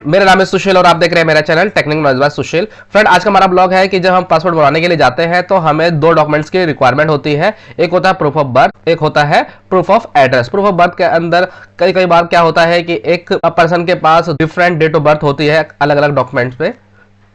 मेरा नाम है सुशील और आप देख रहे हैं मेरा channel technical knowledge by Sushil. Friend, आज का हमारा ब्लॉग है कि जब हम पासपोर्ट बनवाने के लिए जाते हैं तो हमें दो डॉक्यूमेंट्स की रिक्वायरमेंट होती है। एक होता है प्रूफ ऑफ बर्थ, एक होता है proof of address. Proof of birth के अंदर कई बार क्या होता है कि एक पर्सन के पास डिफरेंट डेट ऑफ बर्थ होती है अलग अलग डॉक्यूमेंट्स पे।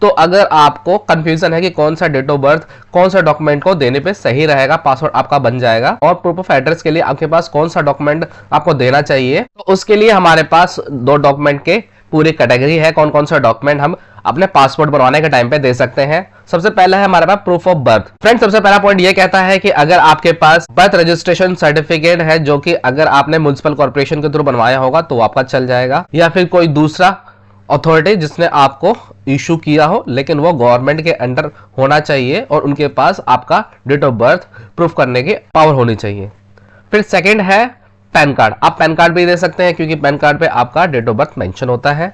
तो अगर आपको कंफ्यूजन है कि कौन सा डेट ऑफ बर्थ कौन सा डॉक्यूमेंट को देने पे सही रहेगा, पासवर्ड आपका बन जाएगा। और प्रूफ ऑफ एड्रेस के लिए आपके पास कौन सा डॉक्यूमेंट आपको देना चाहिए, तो उसके लिए हमारे पास दो डॉक्यूमेंट के पूरी कैटेगरी है। कौन कौन सा डॉक्यूमेंट हम अपने पासपोर्ट बनवाने के टाइम पे दे सकते हैं। सबसे पहला है हमारे पास प्रूफ ऑफ बर्थ। फ्रेंड, सबसे पहला पॉइंट ये कहता है कि अगर आपके पास बर्थ रजिस्ट्रेशन सर्टिफिकेट है, जो कि अगर आपने म्युनिसिपल कॉर्पोरेशन के थ्रू बनवाया होगा तो आपका चल जाएगा, या फिर कोई दूसरा अथॉरिटी जिसने आपको इशू किया हो, लेकिन वो गवर्नमेंट के अंडर होना चाहिए और उनके पास आपका डेट ऑफ बर्थ प्रूफ करने की पावर होनी चाहिए। फिर सेकंड है पैन कार्ड। आप पैन कार्ड भी दे सकते हैं क्योंकि पैन कार्ड पे आपका डेट ऑफ बर्थ मेंशन होता है।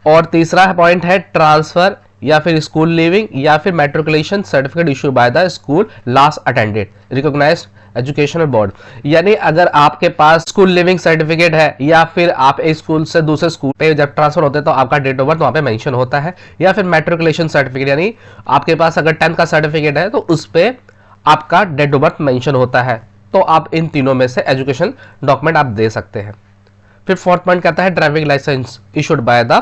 और तीसरा पॉइंट है ट्रांसफर या फिर स्कूल लिविंग या फिर matriculation certificate issue by the school last attended recognized educational board. यानी अगर आपके पास स्कूल लिविंग सर्टिफिकेट है या फिर आप एक स्कूल से दूसरे स्कूल पे जब ट्रांसफर होते हैं तो आपका डेट ऑफ बर्थ वहां पे मेंशन होता है, या फिर मैट्रिकुलेशन सर्टिफिकेट यानी आपके पास अगर 10th का सर्टिफिकेट है तो उस पे आपका डेट ऑफ बर्थ मेंशन होता है। तो आप इन तीनों में से एजुकेशन डॉक्यूमेंट आप दे सकते हैं। फिर फोर्थ पॉइंट कहता है driving licence issued by the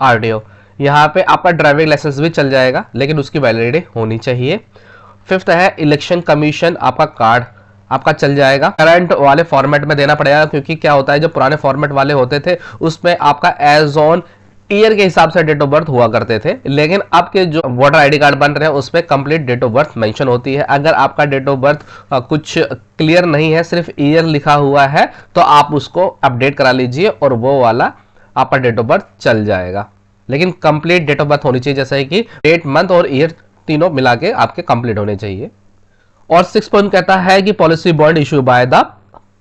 RTO. यहाँ पे आपका ड्राइविंग लाइसेंस भी चल जाएगा लेकिन उसकी वैलिडिटी होनी चाहिए। फिफ्थ है इलेक्शन कमीशन आपका कार्ड आपका चल जाएगा। करंट वाले फॉर्मेट में देना पड़ेगा क्योंकि क्या होता है जो पुराने फॉर्मेट वाले होते थे उसमें आपका एज ऑन ईयर के हिसाब से डेट ऑफ बर्थ हुआ करते थे, लेकिन अब के जो वोटर आईडी कार्ड बन रहे हैं उसमें complete date of birth mention होती है। अगर आपका डेट ऑफ बर्थ कुछ क्लियर नहीं है, सिर्फ ईयर लिखा हुआ है, तो आप उसको अपडेट करा लीजिए और वो वाला आपका डेट ऑफ बर्थ चल जाएगा। लेकिन कंप्लीट डेट ऑफ बर्थ होनी चाहिए, जैसे कि डेट, मंथ और ईयर तीनों मिला के आपके कंप्लीट होने चाहिए। और 6 पॉइंट कहता है कि policy bond issue by the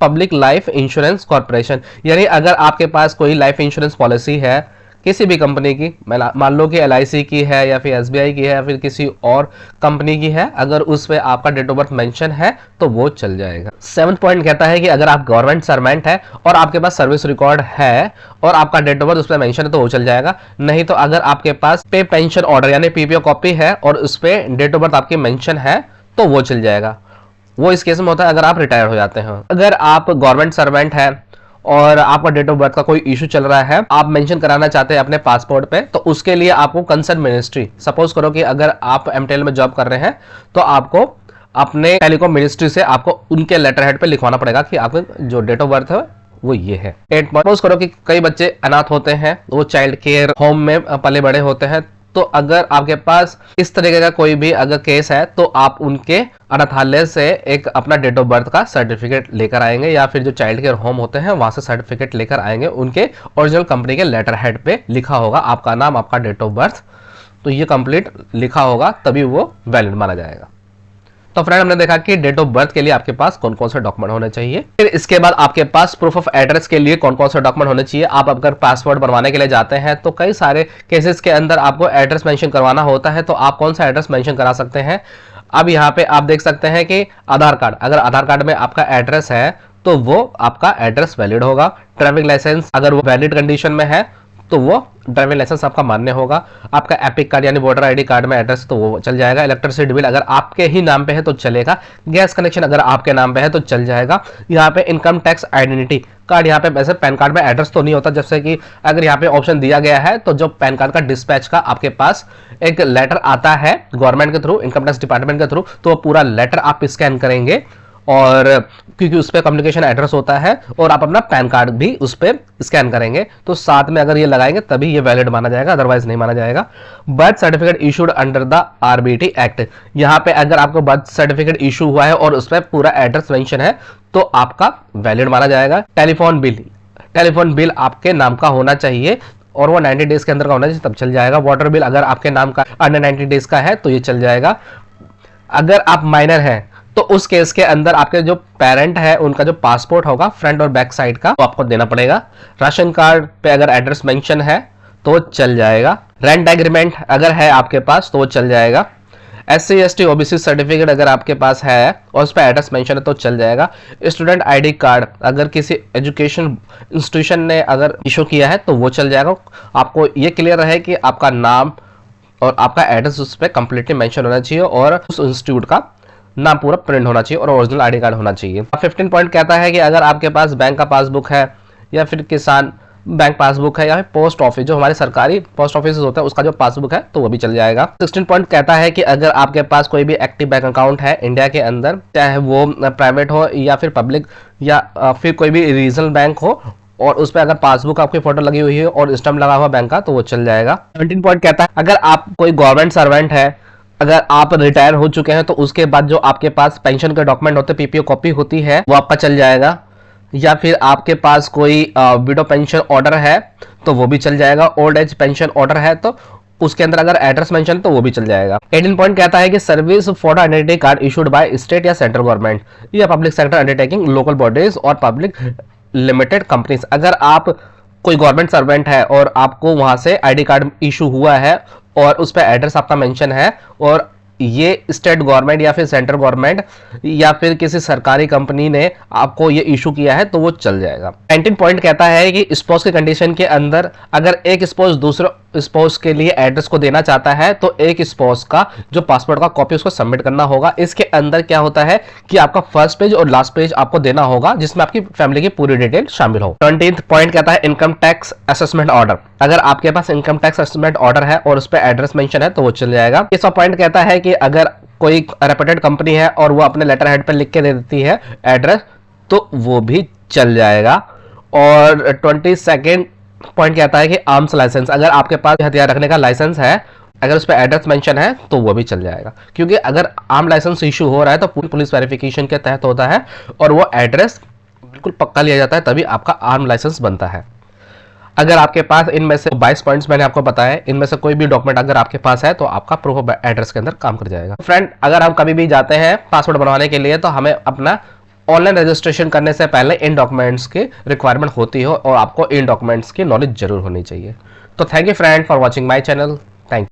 public life insurance corporation. यानी अगर आपके पास कोई लाइफ इंश्योरेंस पॉलिसी है किसी भी कंपनी की, मान लो कि LIC की है या फिर SBI की है या फिर किसी और कंपनी की है, अगर उस पे आपका डेट ऑफ बर्थ मेंशन है तो वो चल जाएगा। 7th पॉइंट कहता है कि अगर आप गवर्नमेंट सर्वेंट है और आपके पास सर्विस रिकॉर्ड है और आपका डेट ऑफ बर्थ उस पर मेंशन है तो वो चल जाएगा। नहीं तो अगर आपके पास पे पेंशन ऑर्डर यानी PPO कॉपी है और उस पर डेट ऑफ बर्थ आपकी मेंशन है तो वो चल जाएगा। वो इस केस में होता है अगर आप रिटायर हो जाते हैं। अगर आप गवर्नमेंट सर्वेंट है और आपका डेट ऑफ बर्थ का कोई इशू चल रहा है, आप मेंशन कराना चाहते हैं अपने पासपोर्ट पे, तो उसके लिए आपको कंसर्न मिनिस्ट्री, सपोज करो कि अगर आप MTL में जॉब कर रहे हैं तो आपको अपने टेलीकॉम मिनिस्ट्री से आपको उनके लेटर हेड पे लिखवाना पड़ेगा कि आपका जो डेट ऑफ बर्थ है वो ये है। 8 सपोज करो कि कई बच्चे अनाथ होते हैं, वो चाइल्ड केयर होम में पले बड़े होते हैं, तो अगर आपके पास इस तरीके का कोई भी अगर केस है तो आप उनके अनाथालय से एक अपना डेट ऑफ बर्थ का सर्टिफिकेट लेकर आएंगे, या फिर जो चाइल्ड केयर होम होते हैं वहां से सर्टिफिकेट लेकर आएंगे। उनके ओरिजिनल कंपनी के लेटर हेड पे लिखा होगा आपका नाम, आपका डेट ऑफ बर्थ, तो ये कंप्लीट लिखा होगा तभी वो वैलिड माना जाएगा। तो फ्रेंड, हमने देखा कि डेट ऑफ बर्थ के लिए आपके पास कौन कौन से डॉक्यूमेंट होने चाहिए। फिर इसके बाद आपके पास प्रूफ ऑफ एड्रेस के लिए कौन कौन से डॉक्यूमेंट होने चाहिए। आप अगर पासपोर्ट बनवाने के लिए जाते हैं तो कई सारे केसेस के अंदर आपको एड्रेस मेंशन करवाना होता है, तो आप कौन सा एड्रेस मेंशन करा सकते हैं। अब यहाँ पे आप देख सकते हैं कि आधार कार्ड, अगर आधार कार्ड में आपका एड्रेस है तो वो आपका एड्रेस वैलिड होगा। ड्राइविंग लाइसेंस अगर वो वैलिड कंडीशन में है तो वो ड्राइविंग लाइसेंस आपका मान्य होगा। आपका एपिक कार्ड यानी वोटर आईडी कार्ड में एड्रेस तो वो चल जाएगा। इलेक्ट्रिसिटी बिल अगर आपके ही नाम पे है तो चलेगा। गैस कनेक्शन अगर आपके नाम पे है तो चल जाएगा। यहाँ पे इनकम टैक्स आइडेंटिटी कार्ड, यहाँ पे वैसे पैन कार्ड में एड्रेस तो नहीं होता, जैसे कि अगर यहाँ पे ऑप्शन दिया गया है तो जो पैन कार्ड का डिस्पैच का आपके पास एक लेटर आता है गवर्नमेंट के थ्रू, इनकम टैक्स डिपार्टमेंट के थ्रू, तो वो पूरा लेटर आप स्कैन करेंगे और क्योंकि उस पर कम्युनिकेशन एड्रेस होता है, और आप अपना पैन कार्ड भी उस पर स्कैन करेंगे, तो साथ में अगर ये लगाएंगे तभी ये वैलिड माना जाएगा, अदरवाइज नहीं माना जाएगा। Birth certificate issued under the RBT act, यहाँ पे अगर आपको बर्थ सर्टिफिकेट इशू हुआ है और उस पर पूरा एड्रेस मेंशन है तो आपका वैलिड माना जाएगा। टेलीफोन बिल आपके नाम का होना चाहिए और वो 90 डेज के अंदर का होना चाहिए, तब चल जाएगा। वाटर बिल अगर आपके नाम का अंडर 90 डेज का है तो ये चल जाएगा। अगर आप माइनर हैं तो उस केस के अंदर आपके जो पेरेंट है उनका जो पासपोर्ट होगा फ्रंट और बैक साइड का, वो आपको देना पड़ेगा। राशन कार्ड पे अगर एड्रेस मेंशन है तो चल जाएगा। रेंट एग्रीमेंट अगर है आपके पास तो वो चल जाएगा। SC ST OBC सर्टिफिकेट अगर आपके पास है और उस पर एड्रेस मेंशन है तो चल जाएगा। स्टूडेंट ID कार्ड अगर किसी एजुकेशन इंस्टीट्यूशन ने अगर इशू किया है तो वो चल जाएगा। आपको ये क्लियर रहे कि आपका नाम और आपका एड्रेस उस पर कंप्लीटली मेंशन होना चाहिए और उस इंस्टीट्यूट का नाम पूरा प्रिंट होना चाहिए और ओरिजिनल ID कार्ड होना चाहिए। 15 पॉइंट कहता है कि अगर आपके पास बैंक का पासबुक है या फिर किसान बैंक पासबुक है या फिर पोस्ट ऑफिस, जो हमारे सरकारी पोस्ट ऑफिस होता है उसका जो पासबुक है तो वो भी चल जाएगा। 16 पॉइंट कहता है कि अगर आपके पास कोई भी एक्टिव बैंक अकाउंट है इंडिया के अंदर, चाहे वो प्राइवेट हो या फिर पब्लिक या फिर कोई भी रीजनल बैंक हो, और उस पर अगर पासबुक आपकी फोटो लगी हुई है और स्टैम्प लगा हुआ बैंक का तो वो चल जाएगा। 17 पॉइंट कहता है अगर आप कोई गवर्नमेंट सर्वेंट है, अगर आप रिटायर हो चुके हैं तो उसके बाद जो आपके पास पेंशन के डॉक्यूमेंट होते हैं, PPO कॉपी होती है, वो आपका चल जाएगा। या फिर आपके पास कोई विडो पेंशन ऑर्डर है तो वो भी चल जाएगा। ओल्ड एज पेंशन ऑर्डर है तो उसके अंदर अगर एड्रेस मेंशन तो वो भी चल जाएगा। 18 पॉइंट कहता है कि service photo identity card issued by state या सेंट्रल गवर्नमेंट या public sector undertaking, local bodies और पब्लिक लिमिटेड कंपनीज। अगर आप कोई गवर्नमेंट सर्वेंट है और आपको वहां से ID कार्ड इशू हुआ है और उस पर एड्रेस आपका मेंशन है और ये स्टेट गवर्नमेंट या फिर सेंट्रल गवर्नमेंट या फिर किसी सरकारी कंपनी ने आपको ये इशू किया है तो वो चल जाएगा। 19 पॉइंट कहता है कि स्पाउस के कंडीशन के अंदर अगर एक स्पाउस दूसरे स्पाउस के लिए एड्रेस को देना चाहता है तो एक स्पाउस का जो पासपोर्ट का कॉपी उसको सबमिट करना होगा। इसके अंदर क्या होता है कि आपका फर्स्ट पेज और लास्ट पेज आपको देना होगा जिसमें आपकी फैमिली की पूरी डिटेल शामिल हो। 20th पॉइंट कहता है इनकम टैक्स असेसमेंट ऑर्डर, अगर आपके पास इनकम टैक्स असेसमेंट ऑर्डर है और उस पर एड्रेस मेंशन है तो वो चल जाएगा। 21वां पॉइंट कहता है कि अगर कोई रेप्यूटेड कंपनी है और वो अपने लेटर हेड पर लिख के दे देती है एड्रेस तो वो भी चल जाएगा। और 22nd पॉइंट कहता है कि आर्म्स लाइसेंस, अगर आपके पास हथियार रखने का लाइसेंस है, अगर उस पर एड्रेस मेंशन है तो वो भी चल जाएगा, क्योंकि अगर आर्म लाइसेंस इशू हो रहा है तो पूरी पुलिस वेरिफिकेशन के तहत होता है और वो एड्रेस बिल्कुल पक्का लिया जाता है तभी आपका आर्म लाइसेंस बनता है। अगर आपके पास इनमें से 22 पॉइंट्स मैंने आपको बताया, इनमें से कोई भी डॉक्यूमेंट अगर आपके पास है तो आपका प्रूफ ऑफ एड्रेस के अंदर काम कर जाएगा। फ्रेंड, अगर हम कभी भी जाते हैं पासपोर्ट बनवाने के लिए तो हमें अपना ऑनलाइन रजिस्ट्रेशन करने से पहले इन डॉक्यूमेंट्स की रिक्वायरमेंट होती हो और आपको इन डॉक्यूमेंट्स की नॉलेज जरूर होनी चाहिए। तो thank you friend for watching my channel.